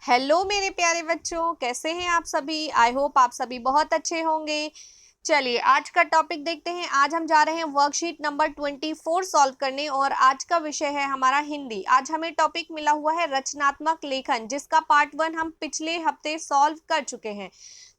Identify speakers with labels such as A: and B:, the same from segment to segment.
A: Hello मेरे प्यारे बच्चों, कैसे हैं आप सभी। आई होप आप सभी बहुत अच्छे होंगे। चलिए आज का टॉपिक देखते हैं। आज हम जा रहे हैं वर्कशीट नंबर 24 सॉल्व करने और आज का विषय है हमारा हिंदी। आज हमें टॉपिक मिला हुआ है रचनात्मक लेखन, जिसका पार्ट 1 हम पिछले हफ्ते सॉल्व कर चुके हैं।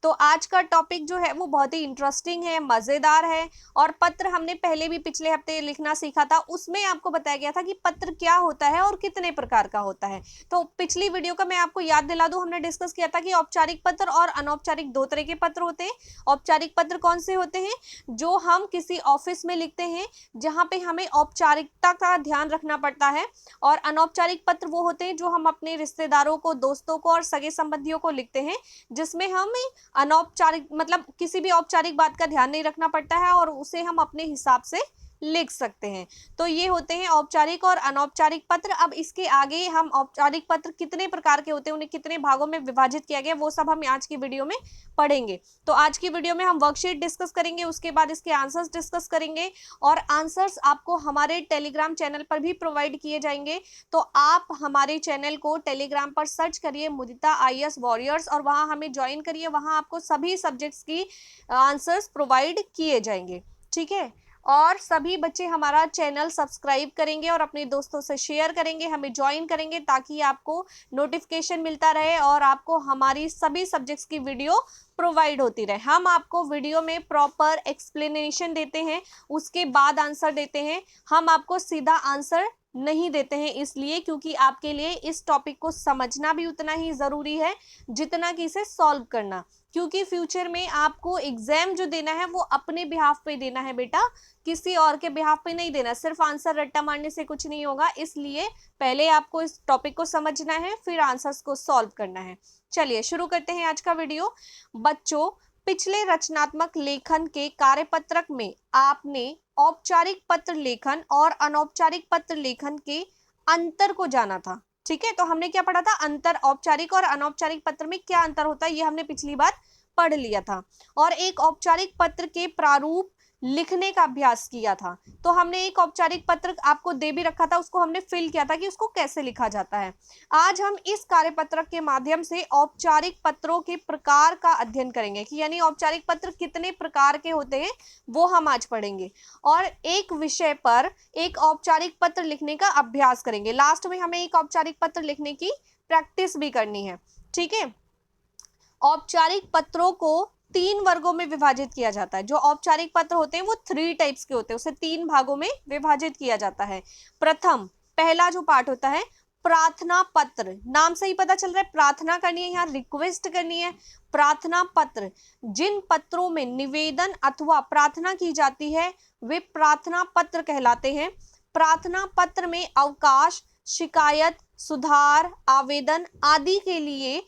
A: तो आज का टॉपिक जो है वो बहुत ही इंटरेस्टिंग है, मजेदार है। और पत्र हमने पहले भी पिछले हफ्ते लिखना सीखा था, उसमें आपको बताया गया था कि पत्र क्या होता है और कितने प्रकार का होता है। तो पिछली वीडियो का मैं आपको याद दिला दूं, हमने डिस्कस किया था कि औपचारिक पत्र और अनौपचारिक दो तरह के पत्र होते हैं। औपचारिक पत्र कौन से होते हैं? जो हम किसी ऑफिस में लिखते हैं, जहां पे हमें औपचारिकता का ध्यान रखना पड़ता है। और अनौपचारिक पत्र वो होते हैं जो हम अपने रिश्तेदारों को, दोस्तों को और सगे संबंधियों को लिखते हैं, जिसमें हमें अनौपचारिक मतलब किसी भी औपचारिक बात का ध्यान नहीं रखना पड़ता है और उसे हम अपने हिसाब से लिख सकते हैं। तो ये होते हैं औपचारिक और अनौपचारिक पत्र। अब इसके आगे हम औपचारिक पत्र कितने प्रकार के होते हैं, उन्हें कितने भागों में विभाजित किया गया, वो सब हम आज की वीडियो में पढ़ेंगे। तो आज की वीडियो में हम वर्कशीट डिस्कस करेंगे, उसके बाद इसके आंसर्स डिस्कस करेंगे और आंसर्स आपको हमारे टेलीग्राम चैनल पर भी प्रोवाइड किए जाएंगे। तो आप हमारे चैनल को टेलीग्राम पर सर्च करिए मुदिता IAS वॉरियर्स और वहां हमें ज्वाइन करिए। वहां आपको सभी सब्जेक्ट्स की आंसर्स प्रोवाइड किए जाएंगे, ठीक है। और सभी बच्चे हमारा चैनल सब्सक्राइब करेंगे और अपने दोस्तों से शेयर करेंगे, हमें ज्वाइन करेंगे, ताकि आपको नोटिफिकेशन मिलता रहे और आपको हमारी सभी सब्जेक्ट्स की वीडियो प्रोवाइड होती रहे। हम आपको वीडियो में प्रॉपर एक्सप्लेनेशन देते हैं, उसके बाद आंसर देते हैं। हम आपको सीधा आंसर नहीं देते हैं, इसलिए क्योंकि आपके लिए इस टॉपिक को समझना भी उतना ही जरूरी है जितना कि इसे सॉल्व करना। क्योंकि फ्यूचर में आपको एग्जाम जो देना है वो अपने बिहाफ पे देना है बेटा, किसी और के बिहाफ पे नहीं देना। सिर्फ आंसर रट्टा मारने से कुछ नहीं होगा, इसलिए पहले आपको इस टॉपिक को समझना है, फिर आंसर्स को सॉल्व करना है। चलिए शुरू करते हैं आज का वीडियो। बच्चों, पिछले रचनात्मक लेखन के कार्यपत्रक में आपने औपचारिक पत्र लेखन और अनौपचारिक पत्र लेखन के अंतर को जाना था, ठीक है। तो हमने क्या पढ़ा था? अंतर, औपचारिक और अनौपचारिक पत्र में क्या अंतर होता है, ये हमने पिछली बार पढ़ लिया था। और एक औपचारिक पत्र के प्रारूप लिखने का अभ्यास किया था। तो हमने एक औपचारिक पत्र आपको दे भी रखा था, उसको हमने फिल किया था कि उसको कैसे लिखा जाता है। आज हम इस कार्यपत्रक के माध्यम से औपचारिक पत्रों के प्रकार का अध्ययन करेंगे, कि यानी औपचारिक पत्र कितने प्रकार के होते हैं वो हम आज पढ़ेंगे। और एक विषय पर एक औपचारिक पत्र लिखने का अभ्यास करेंगे। लास्ट में हमें एक औपचारिक पत्र लिखने की प्रैक्टिस भी करनी है, ठीक है। औपचारिक पत्रों को 3 वर्गों में विभाजित किया जाता है। जो औपचारिक पत्र होते हैं वो 3 टाइप्स के होते हैं, उसे 3 भागों में विभाजित किया जाता है। प्रथम, पहला जो पार्ट होता है प्रार्थना पत्र। नाम से ही पता चल रहा है प्रार्थना करनी है, यहाँ रिक्वेस्ट करनी है। प्रार्थना पत्र, जिन पत्रों में निवेदन अथवा प्रार्थना की जाती है वे प्रार्थना पत्र कहलाते हैं। प्रार्थना पत्र में अवकाश, शिकायत, सुधार, आवेदन आदि के लिए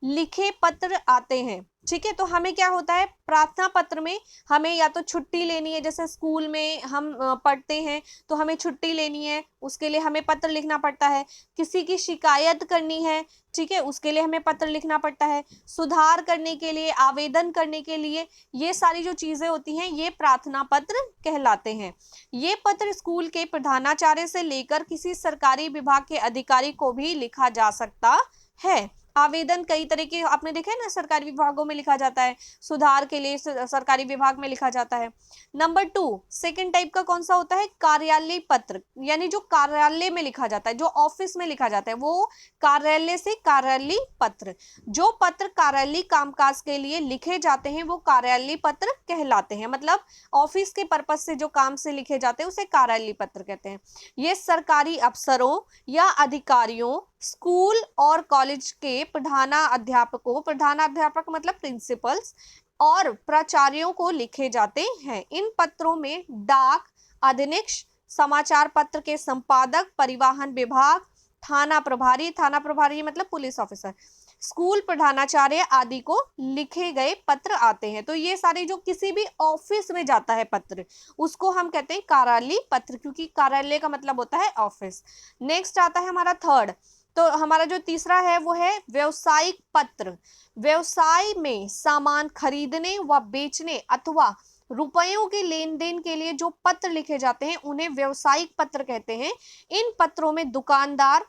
A: लिखे पत्र आते हैं, ठीक है। तो हमें क्या होता है, प्रार्थना पत्र में हमें या तो छुट्टी लेनी है, जैसे स्कूल में हम पढ़ते हैं तो हमें छुट्टी लेनी है, उसके लिए हमें पत्र लिखना पड़ता है। किसी की शिकायत करनी है, ठीक है, उसके लिए हमें पत्र लिखना पड़ता है। सुधार करने के लिए, आवेदन करने के लिए, ये सारी जो चीजें होती हैं ये प्रार्थना पत्र कहलाते हैं। ये पत्र स्कूल के प्रधानाचार्य से लेकर किसी सरकारी विभाग के अधिकारी को भी लिखा जा सकता है। आवेदन कई तरह के आपने देखा है ना, सरकारी विभागों में लिखा जाता है, सुधार के लिए सरकारी विभाग में लिखा जाता है। नंबर 2, सेकंड टाइप का कौन सा होता है? कार्यालय पत्र, यानी जो कार्यालय में लिखा जाता है, जो ऑफिस में लिखा जाता है, वो कार्यालय से कार्यालय पत्र। जो पत्र कार्यालय कामकाज के लिए लिखे जाते हैं वो कार्यालय पत्र कहलाते हैं। मतलब ऑफिस के पर्पज से जो काम से लिखे जाते हैं उसे कार्यालय पत्र कहते हैं। ये सरकारी अफसरों या अधिकारियों, स्कूल और कॉलेज के प्रधानाध्यापकों, प्रधानाध्यापक मतलब प्रिंसिपल्स, और प्राचार्यों को लिखे जाते हैं। इन पत्रों में डाक, अधीक्षक, समाचार पत्र के संपादक, परिवहन विभाग, थाना प्रभारी मतलब पुलिस ऑफिसर, स्कूल प्रधानाचार्य आदि को लिखे गए पत्र आते हैं। तो ये सारे जो किसी भी ऑफिस में जाता है पत्र, उसको हम कहते हैं कार्यालय पत्र, क्योंकि कार्यालय का मतलब होता है ऑफिस। नेक्स्ट आता है हमारा थर्ड। तो हमारा जो तीसरा है वो है व्यवसायिक पत्र। व्यवसाय में सामान खरीदने व बेचने अथवा रुपयों के लेन देन के लिए जो पत्र लिखे जाते हैं उन्हें व्यवसायिक पत्र कहते हैं। इन पत्रों में दुकानदार,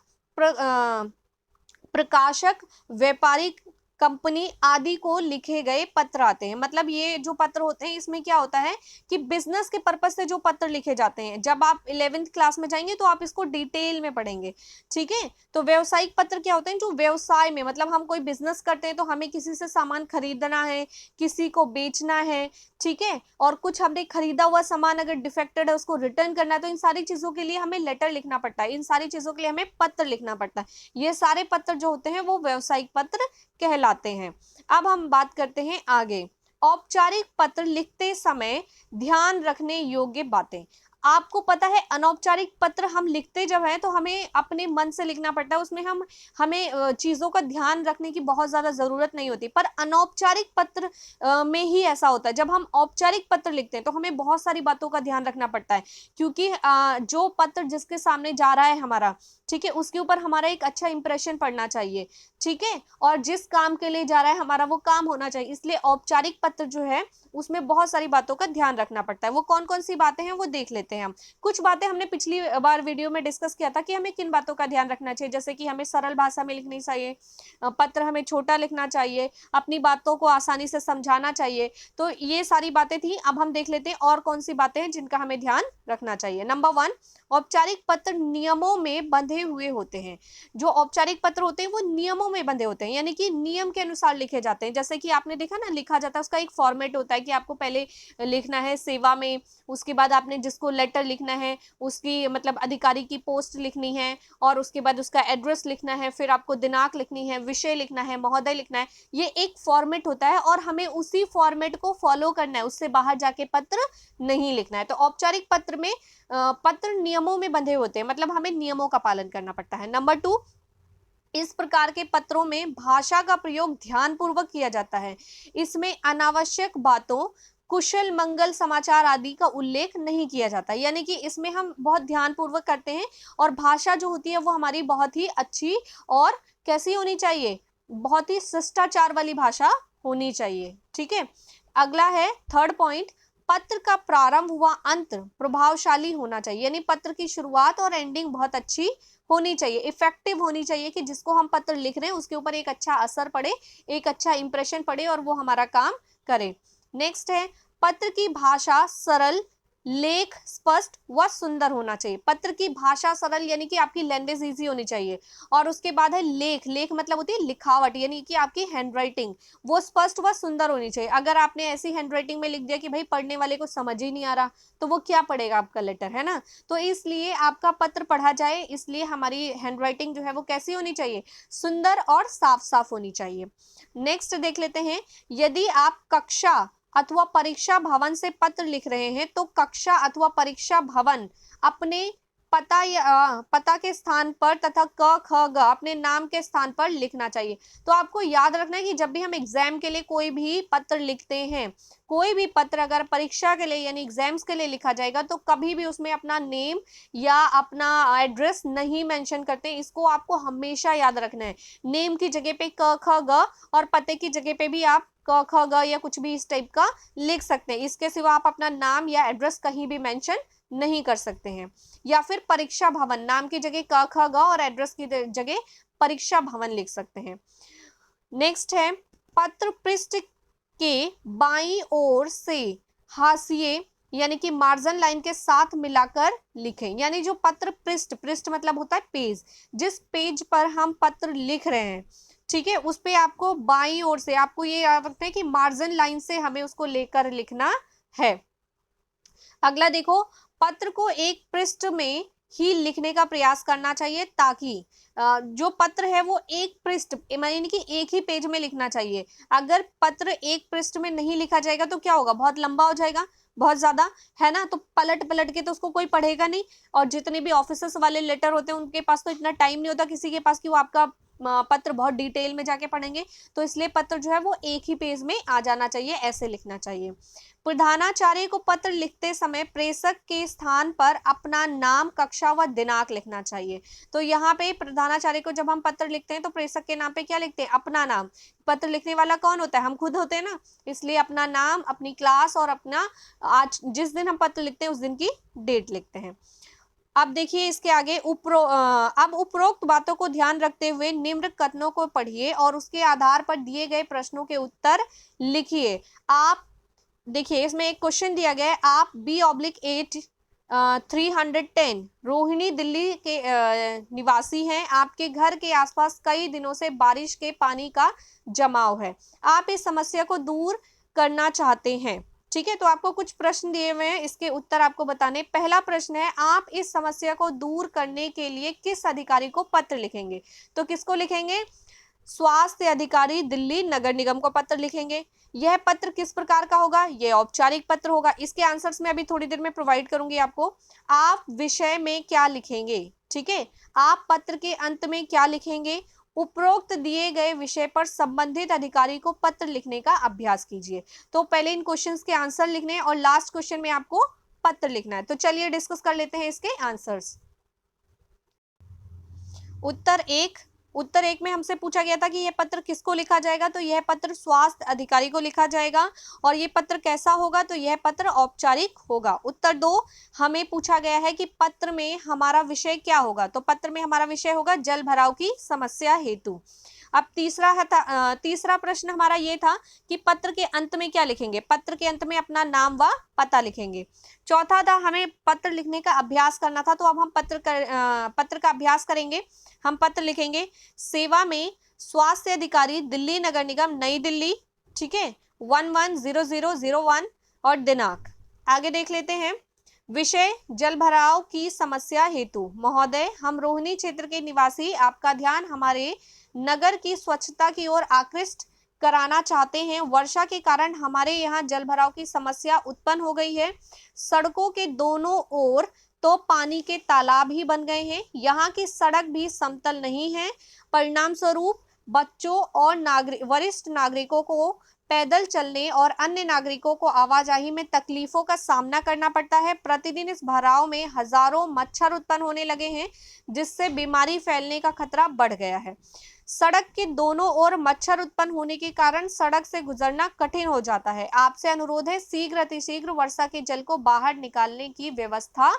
A: प्रकाशक, व्यापारिक कंपनी आदि को लिखे गए पत्र आते हैं। मतलब ये जो पत्र होते हैं इसमें क्या होता है कि बिजनेस के पर्पज से जो पत्र लिखे जाते हैं, जब आप 11th क्लास में जाएंगे तो आप इसको डिटेल में पढ़ेंगे, ठीक है। तो व्यवसायिक पत्र क्या होते हैं, जो व्यवसाय में, मतलब हम कोई बिजनेस करते हैं तो हमें किसी से सामान खरीदना है, किसी को बेचना है, ठीक है, और कुछ हमने खरीदा हुआ सामान अगर डिफेक्टेड है उसको रिटर्न करना है, तो इन सारी चीजों के लिए हमें लेटर लिखना पड़ता है, इन सारी चीजों के लिए हमें पत्र लिखना पड़ता है। ये सारे पत्र जो होते हैं वो व्यवसायिक पत्र कहलाते हैं। अब हम बात करते हैं आगे, औपचारिक पत्र लिखते समय ध्यान रखने योग्य बातें। आपको पता है अनौपचारिक पत्र हम लिखते जब है तो हमें अपने मन से लिखना पड़ता है, उसमें हमें चीजों का ध्यान रखने की बहुत ज्यादा जरूरत नहीं होती, पर अनौपचारिक पत्र में ही ऐसा होता है। जब हम औपचारिक पत्र लिखते हैं तो हमें बहुत सारी बातों का ध्यान रखना पड़ता है, क्योंकि जो पत्र जिसके सामने जा रहा है हमारा, ठीक है, उसके ऊपर हमारा एक अच्छा इंप्रेशन पड़ना चाहिए, ठीक है, और जिस काम के लिए जा रहा है हमारा वो काम होना चाहिए। इसलिए औपचारिक पत्र जो है उसमें बहुत सारी बातों का ध्यान रखना पड़ता है। वो कौन कौन सी बातें हैं वो देख लेते हैं हम। कुछ बातें हमने पिछली बार वीडियो में डिस्कस किया था कि हमें किन बातों का ध्यान रखना चाहिए, जैसे कि हमें सरल भाषा में लिखनी चाहिए, पत्र हमें छोटा लिखना चाहिए, अपनी बातों को आसानी से समझाना चाहिए। तो ये सारी बातें थी। अब हम देख लेते हैं और कौन सी बातें हैं जिनका हमें ध्यान रखना चाहिए। नंबर 1, औपचारिक पत्र नियमों में बंधे हुए होते हैं। जो औपचारिक पत्र होते हैं वो नियमों में बंधे होते हैं, यानी कि नियम के अनुसार लिखे जाते हैं। जैसे कि आपने देखा ना, लिखा जाता है, उसका एक फॉर्मेट होता है कि आपको पहले लिखना है सेवा में, उसके बाद आपने जिसको लेटर लिखना है उसकी मतलब अधिकारी की पोस्ट लिखनी है, और उसके बाद उसका एड्रेस लिखना है, फिर आपको दिनांक लिखनी है, विषय लिखना है, महोदय लिखना है। ये एक फॉर्मेट होता है और हमें उसी फॉर्मेट को फॉलो करना है, उससे बाहर जाके पत्र नहीं लिखना है। तो औपचारिक पत्र में पत्र नियमों में बंधे होते हैं, मतलब हमें नियमों का पालन करना पड़ता है। नंबर 2, इस प्रकार के पत्रों में भाषा का प्रयोग ध्यानपूर्वक किया जाता है। इसमें अनावश्यक बातों, कुशल मंगल समाचार आदि का उल्लेख नहीं किया जाता, यानी कि इसमें हम बहुत ध्यानपूर्वक करते हैं, और भाषा जो होती है वो हमारी बहुत ही अच्छी और कैसी होनी चाहिए, बहुत ही शिष्टाचार वाली भाषा होनी चाहिए, ठीक है। अगला है थर्ड पॉइंट, पत्र का प्रारंभ व अंत प्रभावशाली होना चाहिए, यानी पत्र की शुरुआत और एंडिंग बहुत अच्छी होनी चाहिए, इफेक्टिव होनी चाहिए, कि जिसको हम पत्र लिख रहे हैं उसके ऊपर एक अच्छा असर पड़े, एक अच्छा इंप्रेशन पड़े और वो हमारा काम करे। नेक्स्ट है, पत्र की भाषा सरल, लेख स्पष्ट व सुंदर होना चाहिए। पत्र की भाषा सरल यानी कि आपकी लैंग्वेज इजी होनी चाहिए, और उसके बाद है लेख, लेख मतलब होती है लिखावट, यानी कि आपकी हैंडराइटिंग वो स्पष्ट व सुंदर होनी चाहिए। अगर आपने ऐसी हैंडराइटिंग में लिख दिया कि भाई पढ़ने वाले को समझ ही नहीं आ रहा, तो वो क्या पढ़ेगा आपका लेटर, है ना। तो इसलिए आपका पत्र पढ़ा जाए, इसलिए हमारी हैंडराइटिंग जो है वो कैसी होनी चाहिए, सुंदर और साफ साफ होनी चाहिए। नेक्स्ट देख लेते हैं, यदि आप कक्षा अथवा परीक्षा भवन से पत्र लिख रहे हैं तो कक्षा अथवा परीक्षा भवन अपने पता के स्थान पर तथा क ख ग अपने नाम के स्थान पर लिखना चाहिए। तो आपको याद रखना है कि जब भी हम एग्जाम के लिए कोई भी पत्र लिखते हैं, कोई भी पत्र अगर परीक्षा के लिए यानी एग्जाम्स के लिए लिखा जाएगा तो कभी भी उसमें अपना नेम या अपना एड्रेस नहीं मेंशन करते। इसको आपको हमेशा याद रखना है। नेम की जगह पे क ख ग और पते की जगह पे भी आप क ख ग या कुछ भी इस टाइप का लिख सकते हैं। इसके सिवा आप अपना नाम या एड्रेस कहीं भी मेंशन नहीं कर सकते हैं। या फिर परीक्षा भवन, नाम की जगह क ख ग और एड्रेस की जगह परीक्षा भवन लिख सकते हैं। नेक्स्ट है, पत्र पृष्ठ के बाईं ओर से हाशिए यानी कि मार्जिन लाइन के साथ मिलाकर लिखें। यानी जो पत्र पृष्ठ, पृष्ठ मतलब होता है पेज, जिस पेज पर हम पत्र लिख रहे हैं, ठीक है, उस पे आपको बाईं ओर से, आपको ये याद रखना है कि मार्जिन लाइन से हमें उसको लेकर लिखना है। अगला देखो, पत्र को एक पृष्ठ में ही लिखने का प्रयास करना चाहिए, ताकि जो पत्र है वो एक पृष्ठ यानी कि एक ही पेज में लिखना चाहिए। अगर पत्र एक पृष्ठ में नहीं लिखा जाएगा तो क्या होगा, बहुत लंबा हो जाएगा, बहुत ज्यादा, है ना, तो पलट पलट के तो उसको कोई पढ़ेगा नहीं। और जितने भी ऑफिसर्स वाले लेटर होते हैं उनके पास तो इतना टाइम नहीं होता किसी के पास कि वो आपका पत्र बहुत डिटेल में जाके पढ़ेंगे। तो इसलिए पत्र जो है वो एक ही पेज में आ जाना चाहिए, ऐसे लिखना चाहिए। प्रधानाचार्य को पत्र लिखते समय प्रेषक के स्थान पर अपना नाम, कक्षा व दिनांक लिखना चाहिए। तो यहाँ पे प्रधानाचार्य को जब हम पत्र लिखते हैं तो प्रेषक के नाम पे क्या लिखते हैं, अपना नाम। पत्र लिखने वाला कौन होता है, हम खुद होते हैं ना, इसलिए अपना नाम, अपनी क्लास और अपना आज जिस दिन हम पत्र लिखते हैं उस दिन की डेट लिखते हैं। अब देखिए इसके आगे अब उपरोक्त बातों को ध्यान रखते हुए निम्न कथनों को पढ़िए और उसके आधार पर दिए गए प्रश्नों के उत्तर लिखिए। आप देखिए इसमें एक क्वेश्चन दिया गया है, आप B/8 310 रोहिणी दिल्ली के निवासी हैं। आपके घर के आसपास कई दिनों से बारिश के पानी का जमाव है। आप इस समस्या को दूर करना चाहते हैं। ठीक है, तो आपको कुछ प्रश्न दिए हुए हैं, इसके उत्तर आपको बताने। पहला प्रश्न है, आप इस समस्या को दूर करने के लिए किस अधिकारी को पत्र लिखेंगे? तो किसको लिखेंगे? स्वास्थ्य अधिकारी दिल्ली नगर निगम को पत्र लिखेंगे। यह पत्र किस प्रकार का होगा? यह औपचारिक पत्र होगा। इसके आंसर्स मैं अभी थोड़ी देर में प्रोवाइड करूंगी आपको। आप विषय में क्या लिखेंगे? ठीक है, आप पत्र के अंत में क्या लिखेंगे? उपरोक्त दिए गए विषय पर संबंधित अधिकारी को पत्र लिखने का अभ्यास कीजिए। तो पहले इन क्वेश्चंस के आंसर लिखने हैं और लास्ट क्वेश्चन में आपको पत्र लिखना है। तो चलिए डिस्कस कर लेते हैं इसके आंसर्स। उत्तर एक में हमसे पूछा गया था कि यह पत्र किसको लिखा जाएगा? तो यह पत्र स्वास्थ्य अधिकारी को लिखा जाएगा। और यह पत्र कैसा होगा? तो यह पत्र औपचारिक होगा। उत्तर 2 हमें पूछा गया है कि पत्र में हमारा विषय क्या होगा? तो पत्र में हमारा विषय होगा जल भराव की समस्या हेतु। अब तीसरा प्रश्न हमारा ये था कि पत्र के अंत में क्या लिखेंगे? पत्र के अंत में अपना नाम व पता लिखेंगे। चौथा था हमें पत्र लिखने का अभ्यास करना था। तो अब हम पत्र का अभ्यास करेंगे। हम पत्र लिखेंगे, सेवा में स्वास्थ्य अधिकारी दिल्ली नगर निगम नई दिल्ली, ठीक है, 110001 और दिनांक। आगे देख लेते हैं। विषय जल भराव की समस्या हेतु। महोदय, हम रोहिणी क्षेत्र के निवासी आपका ध्यान हमारे नगर की स्वच्छता की ओर आकृष्ट कराना चाहते हैं। वर्षा के कारण हमारे यहाँ जल भराव की समस्या उत्पन्न हो गई है। सड़कों के दोनों ओर तो पानी के तालाब ही बन गए हैं। यहाँ की सड़क भी समतल नहीं है। परिणाम स्वरूप बच्चों और वरिष्ठ नागरिकों को पैदल चलने और अन्य नागरिकों को आवाजाही में तकलीफों का सामना करना पड़ता है। प्रतिदिन इस भराव में हजारों मच्छर उत्पन्न होने लगे हैं, जिससे बीमारी फैलने का खतरा बढ़ गया है। सड़क के दोनों ओर मच्छर उत्पन्न होने के कारण सड़क से गुजरना कठिन हो जाता है। आपसे अनुरोध है, शीघ्र अतिशीघ्र वर्षा के जल को बाहर निकालने की व्यवस्था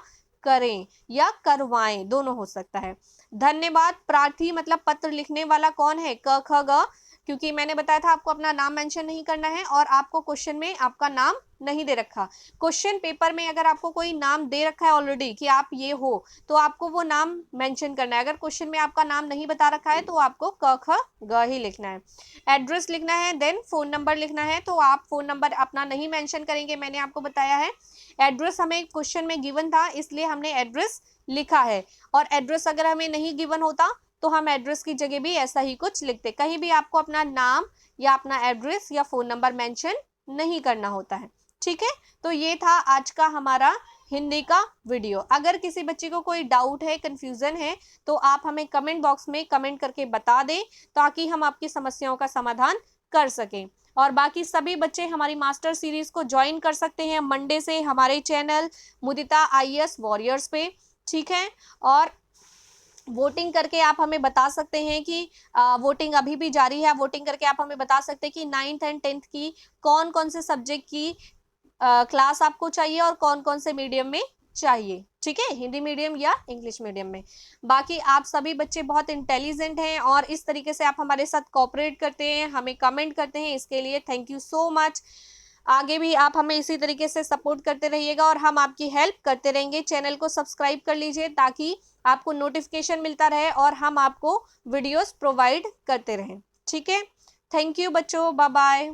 A: करें या करवाएं, दोनों हो सकता है। धन्यवाद। प्रार्थी मतलब पत्र लिखने वाला कौन है? क ख ग, क्योंकि मैंने बताया था आपको अपना नाम मेंशन नहीं करना है और आपको क्वेश्चन में आपका नाम नहीं दे रखा। क्वेश्चन पेपर में अगर आपको कोई नाम दे रखा है ऑलरेडी कि आप ये हो, तो आपको वो नाम मेंशन करना है। अगर क्वेश्चन में आपका नाम नहीं बता रखा है तो आपको क ख ग ही लिखना है। एड्रेस लिखना है, देन फोन नंबर लिखना है। तो आप फोन नंबर अपना नहीं मेंशन करेंगे, मैंने आपको बताया है। एड्रेस हमें क्वेश्चन में गिवन था, इसलिए हमने एड्रेस लिखा है। और एड्रेस अगर हमें नहीं गिवन होता तो हम एड्रेस की जगह भी ऐसा ही कुछ लिखते। कहीं भी आपको अपना नाम या अपना एड्रेस या फोन नंबर मेंशन नहीं करना होता है। ठीक है, तो ये था आज का हमारा हिंदी का वीडियो। अगर किसी बच्चे को कोई डाउट है, कंफ्यूजन है, तो आप हमें कमेंट बॉक्स में कमेंट करके बता दें, ताकि हम आपकी समस्याओं का समाधान कर सकें। और बाकी सभी बच्चे हमारी मास्टर सीरीज को ज्वाइन कर सकते हैं मंडे से हमारे चैनल मुदिता IAS वॉरियर्स पे। ठीक है, और वोटिंग करके आप हमें बता सकते हैं कि वोटिंग अभी भी जारी है। वोटिंग करके आप हमें बता सकते हैं कि 9th एंड 10th की कौन कौन से सब्जेक्ट की क्लास आपको चाहिए और कौन कौन से मीडियम में चाहिए। ठीक है, हिंदी मीडियम या इंग्लिश मीडियम में। बाकी आप सभी बच्चे बहुत इंटेलिजेंट हैं और इस तरीके से आप हमारे साथ कोऑपरेट करते हैं, हमें कमेंट करते हैं, इसके लिए थैंक यू सो मच। आगे भी आप हमें इसी तरीके से सपोर्ट करते रहिएगा और हम आपकी हेल्प करते रहेंगे। चैनल को सब्सक्राइब कर लीजिए ताकि आपको नोटिफिकेशन मिलता रहे और हम आपको वीडियोस प्रोवाइड करते रहें। ठीक है, थैंक यू बच्चों, बाय बाय।